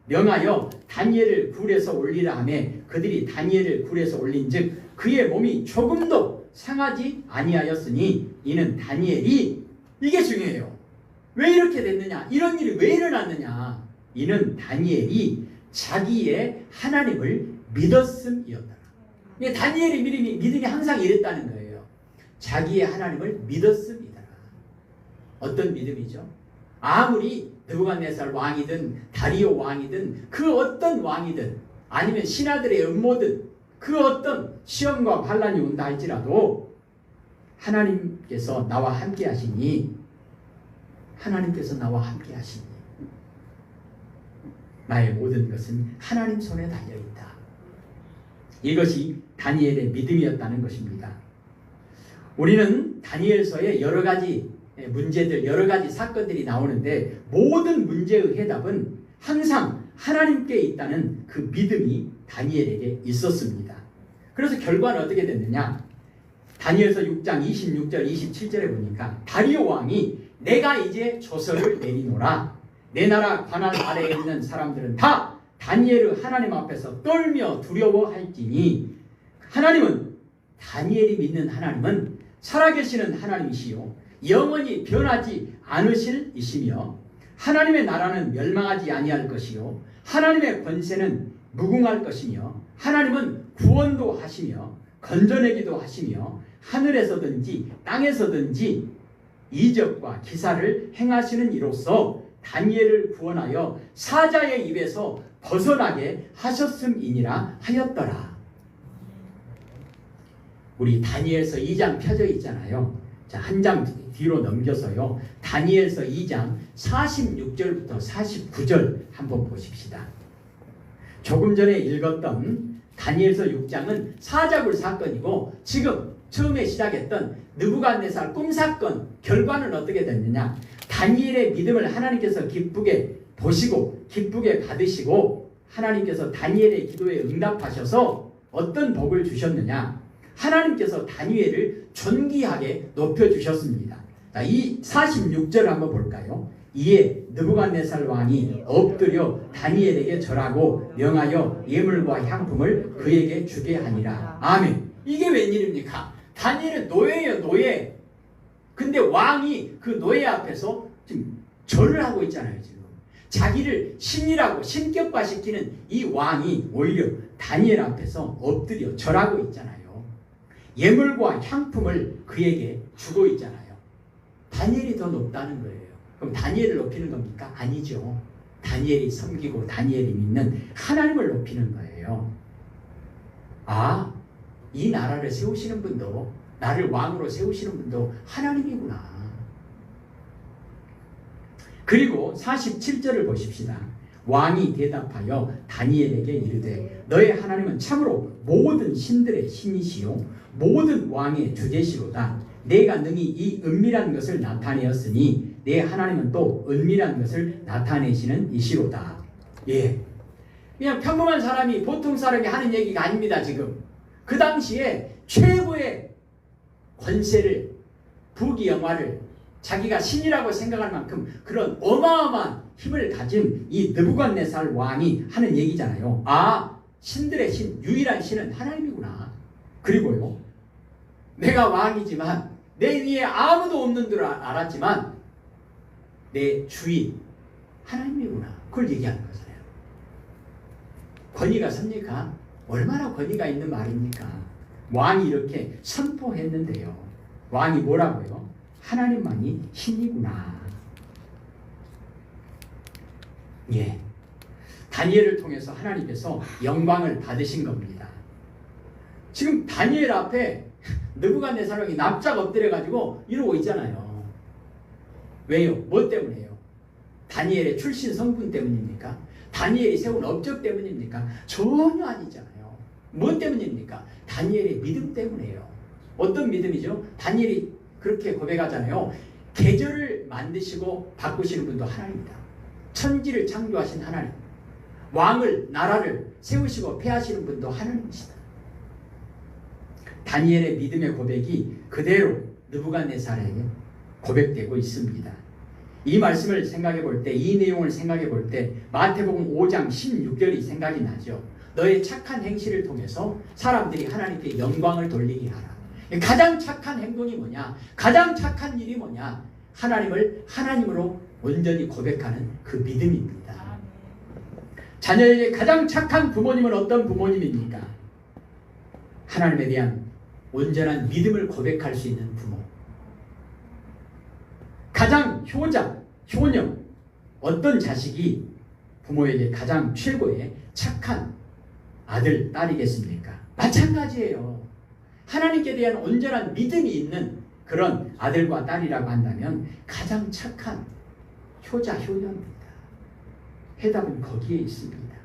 명하여 다니엘을 굴에서 올리라 하며 그들이 다니엘을 굴에서 올린즉 그의 몸이 조금도 상하지 아니하였으니 이는 다니엘이, 이게 중요해요. 왜 이렇게 됐느냐? 이런 일이 왜 일어났느냐? 이는 다니엘이 자기의 하나님을 믿었음이었다. 다니엘의 믿음이 항상 이랬다는 거예요. 자기의 하나님을 믿었습니다. 어떤 믿음이죠? 아무리 느부갓네살 왕이든 다리오 왕이든 그 어떤 왕이든 아니면 신하들의 음모든 그 어떤 시험과 환난이 온다 할지라도 하나님께서 나와 함께 하시니, 하나님께서 나와 함께 하시니 나의 모든 것은 하나님 손에 달려있다. 이것이 다니엘의 믿음이었다는 것입니다. 우리는 다니엘서에 여러 가지 문제들, 여러 가지 사건들이 나오는데 모든 문제의 해답은 항상 하나님께 있다는 그 믿음이 다니엘에게 있었습니다. 그래서 결과는 어떻게 됐느냐? 다니엘서 6장 26절 27절에 보니까 다리오 왕이 내가 이제 조서를 내리노라. 내 나라 관할 아래에 있는 사람들은 다 다니엘의 하나님 앞에서 떨며 두려워할지니 하나님은 다니엘이 믿는 하나님은 살아계시는 하나님이시요 영원히 변하지 않으실 이시며 하나님의 나라는 멸망하지 아니할 것이요 하나님의 권세는 무궁할 것이며 하나님은 구원도 하시며 건져내기도 하시며 하늘에서든지 땅에서든지 이적과 기사를 행하시는 이로써 다니엘을 구원하여 사자의 입에서 벗어나게 하셨음이니라 하였더라. 우리 다니엘서 2장 펴져 있잖아요. 자, 한 장 뒤로 넘겨서요. 다니엘서 2장 46절부터 49절 한번 보십시다. 조금 전에 읽었던 다니엘서 6장은 사자굴 사건이고 지금 처음에 시작했던 느부갓네살 꿈 사건 결과는 어떻게 됐느냐? 다니엘의 믿음을 하나님께서 기쁘게 보시고 기쁘게 받으시고 하나님께서 다니엘의 기도에 응답하셔서 어떤 복을 주셨느냐? 하나님께서 다니엘을 존귀하게 높여주셨습니다. 자, 이 46절을 한번 볼까요? 이에 느부갓네살 왕이 엎드려 다니엘에게 절하고 명하여 예물과 향품을 그에게 주게 하니라. 아멘. 이게 웬일입니까? 다니엘은 노예예요, 노예. 근데 왕이 그 노예 앞에서 지금 절을 하고 있잖아요. 지금 자기를 신이라고 신격화시키는 이 왕이 오히려 다니엘 앞에서 엎드려 절하고 있잖아요. 예물과 향품을 그에게 주고 있잖아요. 다니엘이 더 높다는 거예요. 그럼 다니엘을 높이는 겁니까? 아니죠. 다니엘이 섬기고 다니엘이 믿는 하나님을 높이는 거예요. 아, 이 나라를 세우시는 분도, 나를 왕으로 세우시는 분도 하나님이구나. 그리고 47절을 보십시다. 왕이 대답하여 다니엘에게 이르되 너의 하나님은 참으로 모든 신들의 신이시요 모든 왕의 주제시로다. 내가 능히 이 은밀한 것을 나타내었으니 내 하나님은 또 은밀한 것을 나타내시는 이시로다. 예, 그냥 평범한 사람이, 보통 사람이 하는 얘기가 아닙니다. 지금 그 당시에 최고의 권세를, 부귀영화를 자기가 신이라고 생각할 만큼 그런 어마어마한 힘을 가진 이 느부갓네살 왕이 하는 얘기잖아요. 아, 신들의 신, 유일한 신은 하나님이구나. 그리고요, 내가 왕이지만 내 위에 아무도 없는 줄 알았지만 내 주인 하나님이구나. 그걸 얘기하는 거잖아요. 권위가 섭니까? 얼마나 권위가 있는 말입니까? 왕이 이렇게 선포했는데요. 왕이 뭐라고요? 하나님만이 신이구나. 예, 다니엘을 통해서 하나님께서 영광을 받으신 겁니다. 지금 다니엘 앞에 느부갓네살 왕이 납작 엎드려가지고 이러고 있잖아요. 왜요? 뭐 때문에요? 다니엘의 출신 성분 때문입니까? 다니엘이 세운 업적 때문입니까? 전혀 아니잖아요. 뭐 때문입니까? 다니엘의 믿음 때문이에요. 어떤 믿음이죠? 다니엘이 그렇게 고백하잖아요. 계절을 만드시고 바꾸시는 분도 하나님이다. 천지를 창조하신 하나님, 왕을, 나라를 세우시고 폐하시는 분도 하나님이시다. 다니엘의 믿음의 고백이 그대로 느부갓네살에게 고백되고 있습니다. 이 말씀을 생각해 볼 때, 이 내용을 생각해 볼 때 마태복음 5장 16절이 생각이 나죠. 너의 착한 행실을 통해서 사람들이 하나님께 영광을 돌리게 하라. 가장 착한 행동이 뭐냐? 가장 착한 일이 뭐냐? 하나님을 하나님으로 온전히 고백하는 그 믿음입니다. 자녀에게 가장 착한 부모님은 어떤 부모님입니까? 하나님에 대한 온전한 믿음을 고백할 수 있는 부모. 가장 효자, 효녀, 어떤 자식이 부모에게 가장 최고의 착한 아들, 딸이겠습니까? 마찬가지예요. 하나님께 대한 온전한 믿음이 있는 그런 아들과 딸이라고 한다면 가장 착한 효자, 효녀입니다. 해답은 거기에 있습니다.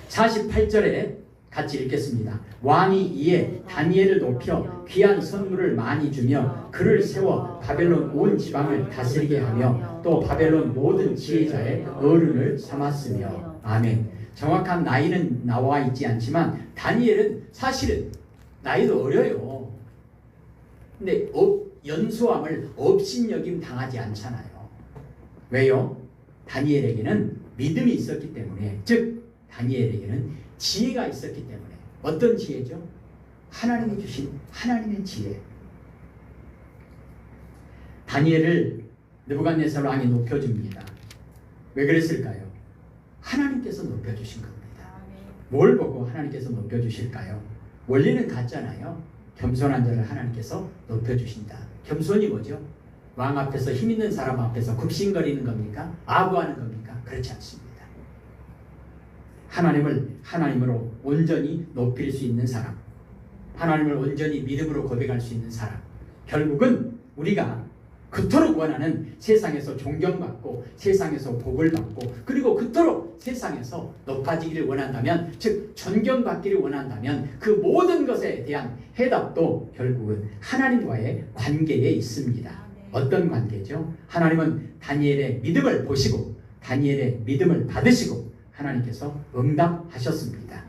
48절에 같이 읽겠습니다. 왕이 이에 다니엘을 높여 귀한 선물을 많이 주며 그를 세워 바벨론 온 지방을 다스리게 하며 또 바벨론 모든 지혜자의 어른을 삼았으며. 아멘. 정확한 나이는 나와 있지 않지만 다니엘은 사실은 나이도 어려요. 근데 연소함을 업신여김 당하지 않잖아요. 왜요? 다니엘에게는 믿음이 있었기 때문에, 즉 다니엘에게는 지혜가 있었기 때문에. 어떤 지혜죠? 하나님이 주신 하나님의 지혜. 다니엘을 느부갓네살 왕이 높여줍니다. 왜 그랬을까요? 하나님께서 높여주신 겁니다. 뭘 보고 하나님께서 높여주실까요? 원리는 같잖아요. 겸손한 자를 하나님께서 높여주신다. 겸손이 뭐죠? 왕 앞에서, 힘 있는 사람 앞에서 굽신거리는 겁니까? 아부하는 겁니까? 그렇지 않습니다. 하나님을 하나님으로 온전히 높일 수 있는 사람, 하나님을 온전히 믿음으로 고백할 수 있는 사람, 결국은 우리가 그토록 원하는 세상에서 존경받고 세상에서 복을 받고 그리고 그토록 세상에서 높아지기를 원한다면, 즉 존경받기를 원한다면 그 모든 것에 대한 해답도 결국은 하나님과의 관계에 있습니다. 어떤 관계죠? 하나님은 다니엘의 믿음을 보시고 다니엘의 믿음을 받으시고 하나님께서 응답하셨습니다.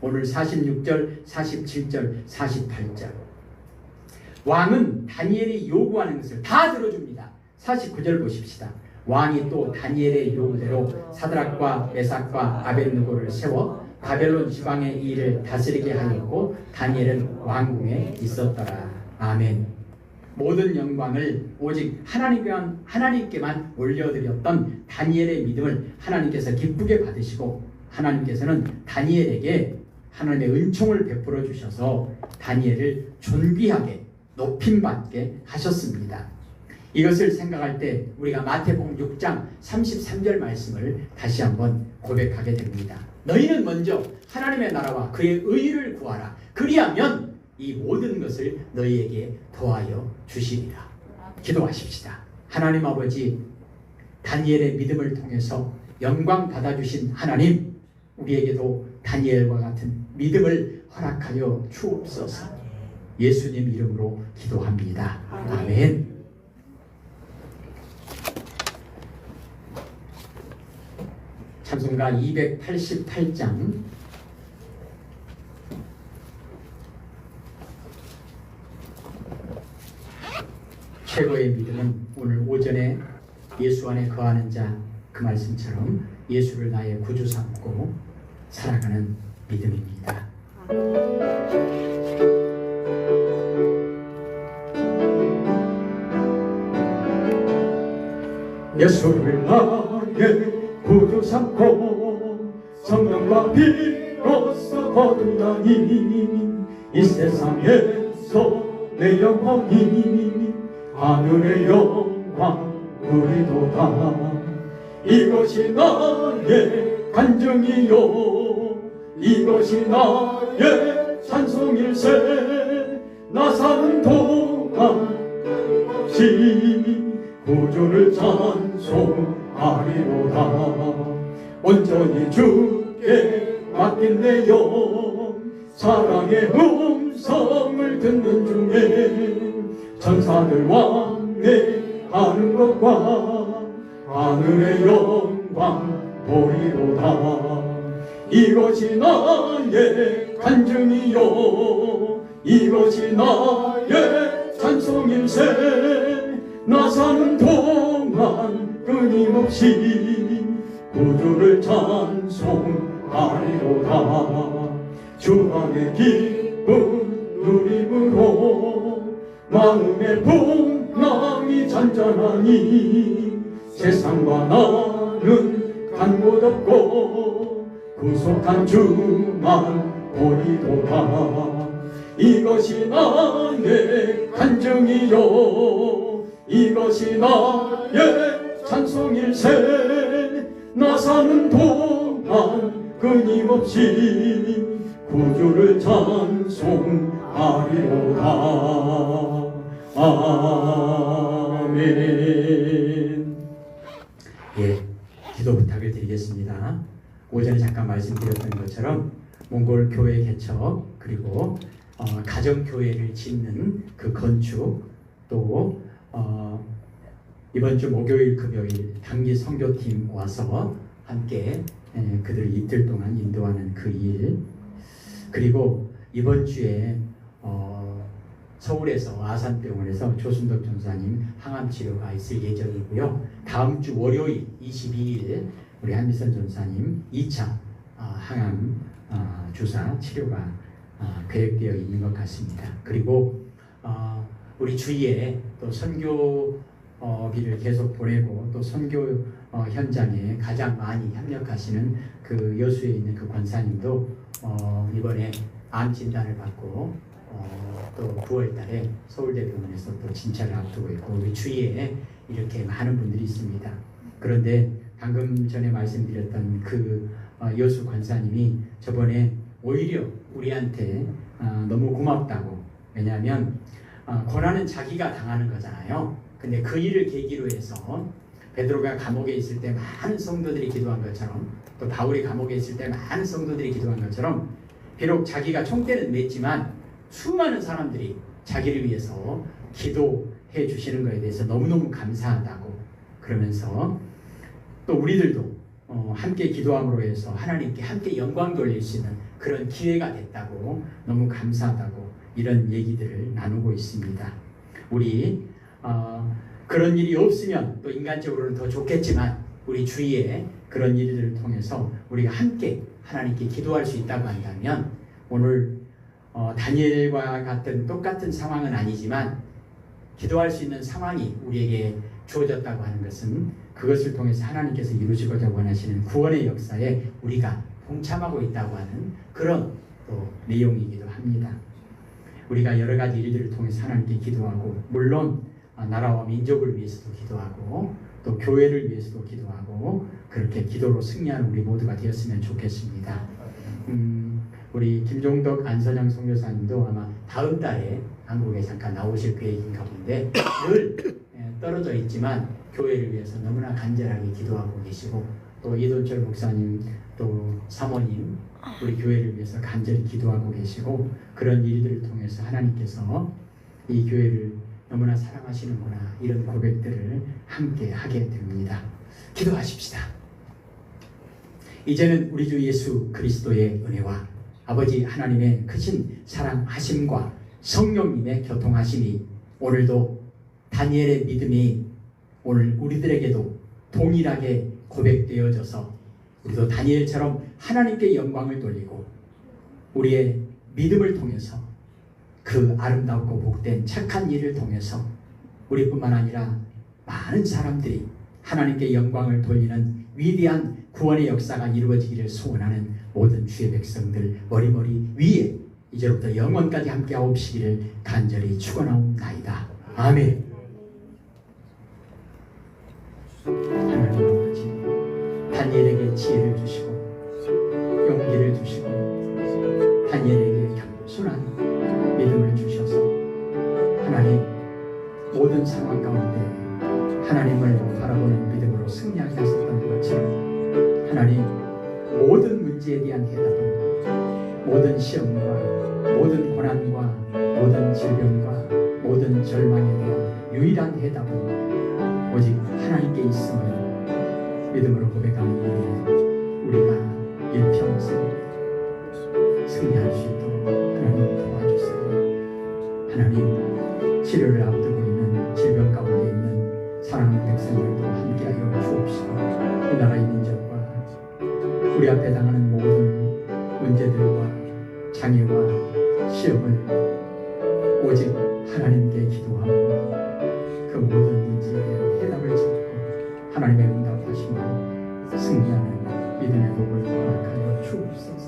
오늘 46절, 47절, 48절 왕은 다니엘이 요구하는 것을 다 들어줍니다. 49절 보십시다. 왕이 또 다니엘의 요구대로 사드락과 메삭과 아벳느고를 세워 바벨론 지방의 이 일을 다스리게 하였고 다니엘은 왕궁에 있었더라. 아멘. 모든 영광을 오직 하나님께만 올려드렸던 다니엘의 믿음을 하나님께서 기쁘게 받으시고 하나님께서는 다니엘에게 하나님의 은총을 베풀어 주셔서 다니엘을 존귀하게 높임받게 하셨습니다. 이것을 생각할 때 우리가 마태복음 6장 33절 말씀을 다시 한번 고백하게 됩니다. 너희는 먼저 하나님의 나라와 그의 의를 구하라. 그리하면 이 모든 것을 너희에게 더하여 주시리라. 기도하십시다. 하나님 아버지, 다니엘의 믿음을 통해서 영광 받아주신 하나님, 우리에게도 다니엘과 같은 믿음을 허락하여 주옵소서. 예수님 이름으로 기도합니다. 아멘. 찬송가 288장 최고의 믿음은 오늘 오전에 예수 안에 거하는 자 그 말씀처럼 예수를 나의 구주 삼고 살아가는 믿음입니다. 예수를 나의 구주 삼고 성령과 피로써 거듭나니 이 세상에서 내 영혼이 하늘의 영광 누리도다. 이것이 나의 간증이요 이것이 나의 찬송일세. 나 사는 동안 끊임없이 구주를 찬송하리로다. 온전히 주께 맡긴 내 영 사랑의 음성을 듣는 중에 천사들 왕래하는 것과 하늘의 영광 보리로다. 이것이 나의 간증이요 이것이 나의 찬송일세. 나 사는 동안 끊임없이 구주를 찬송하리로다. 주 안의 기쁨 누림으로 마음의 풍랑이 잔잔하니 세상과 나는 간 곳 없고 구속한 주만 보리도다. 이것이 나의 간증이요 이것이 나의 찬송일세. 나 사는 동안 끊임없이 구주를 찬송하리로다. 아멘. 예, 기도 부탁을 드리겠습니다. 오전에 잠깐 말씀드렸던 것처럼 몽골 교회 개척, 그리고 가정 교회를 짓는 그 건축, 또 이번 주 목요일 금요일 단기 선교팀 와서 함께 그들 이틀 동안 인도하는 그 일, 그리고 이번 주에 서울에서 아산병원에서 조순덕 전사님 항암 치료가 있을 예정이고요. 다음 주 월요일 22일 우리 한미선 전사님 2차 항암 주사 치료가 계획되어 있는 것 같습니다. 그리고 우리 주위에 또 선교비를 계속 보내고 또 선교 현장에 가장 많이 협력하시는 그 여수에 있는 그 권사님도 이번에 암 진단을 받고 또 9월달에 서울대병원에서 또 진찰을 앞두고 있고 우리 주위에 이렇게 많은 분들이 있습니다. 그런데 방금 전에 말씀드렸던 그 여수 권사님이 저번에 오히려 우리한테 너무 고맙다고, 왜냐하면 고난은 자기가 당하는 거잖아요. 근데 그 일을 계기로 해서 베드로가 감옥에 있을 때 많은 성도들이 기도한 것처럼, 또 바울이 감옥에 있을 때 많은 성도들이 기도한 것처럼, 비록 자기가 총대는 맸지만 수많은 사람들이 자기를 위해서 기도해 주시는 것에 대해서 너무너무 감사하다고, 그러면서 또 우리들도 함께 기도함으로 해서 하나님께 함께 영광 돌릴 수 있는 그런 기회가 됐다고, 너무 감사하다고 이런 얘기들을 나누고 있습니다. 우리 그런 일이 없으면 또 인간적으로는 더 좋겠지만 우리 주위에 그런 일들을 통해서 우리가 함께 하나님께 기도할 수 있다고 한다면, 오늘 다니엘과 같은 똑같은 상황은 아니지만 기도할 수 있는 상황이 우리에게 주어졌다고 하는 것은 그것을 통해서 하나님께서 이루시고자 원하시는 구원의 역사에 우리가 동참하고 있다고 하는 그런 또 내용이기도 합니다. 우리가 여러 가지 일들을 통해서 하나님께 기도하고, 물론 나라와 민족을 위해서도 기도하고 또 교회를 위해서도 기도하고, 그렇게 기도로 승리하는 우리 모두가 되었으면 좋겠습니다. 우리 김종덕 안선영 선교사님도 아마 다음 달에 한국에 잠깐 나오실 계획인가 본데 늘 떨어져 있지만 교회를 위해서 너무나 간절하게 기도하고 계시고, 또 이돈철 목사님, 또 사모님, 우리 교회를 위해서 간절히 기도하고 계시고, 그런 일들을 통해서 하나님께서 이 교회를 너무나 사랑하시는구나, 이런 고백들을 함께 하게 됩니다. 기도하십시다. 이제는 우리 주 예수 그리스도의 은혜와 아버지 하나님의 크신 사랑하심과 성령님의 교통하심이 오늘도 다니엘의 믿음이 오늘 우리들에게도 동일하게 고백되어져서 우리도 다니엘처럼 하나님께 영광을 돌리고 우리의 믿음을 통해서 그 아름답고 복된 착한 일을 통해서 우리뿐만 아니라 많은 사람들이 하나님께 영광을 돌리는 위대한 구원의 역사가 이루어지기를 소원하는 모든 주의 백성들 머리머리 위에 이제부터 영원까지 함께하옵시기를 간절히 축원하옵나이다. 아멘. 하나님 아버지, 다니엘에게 지혜를 주시고 용기를 주시고 다니엘에게 겸손한 믿음을 주셔서 하나님 모든 상황 가운데 하나님을 바라보는 믿음으로 승리하게 하셨던 것처럼, 하나님 모든 문제에 대한 해답은 모든 시험과 모든 고난과 모든 질병과 모든 절망에 대한 유일한 해답은 오직 하나님께 있음을 믿음으로 고백하는 우리가 일평생 승리할 수 있도록 하나님 도와주세요. 하나님 치료를 앞두고 있는 질병 가운데 있는 사랑하는 백성들도 함께하여 주옵시고, 이 나라의 민족과 우리 앞에 당하는 모든 문제들과 장애와 시험을 오직 하나님께 기도하고 그 모든 문제에 대한 해답을 찾고 하나님의 응답하심으로 승리하는 믿음의 복을 허락하여 주옵소서.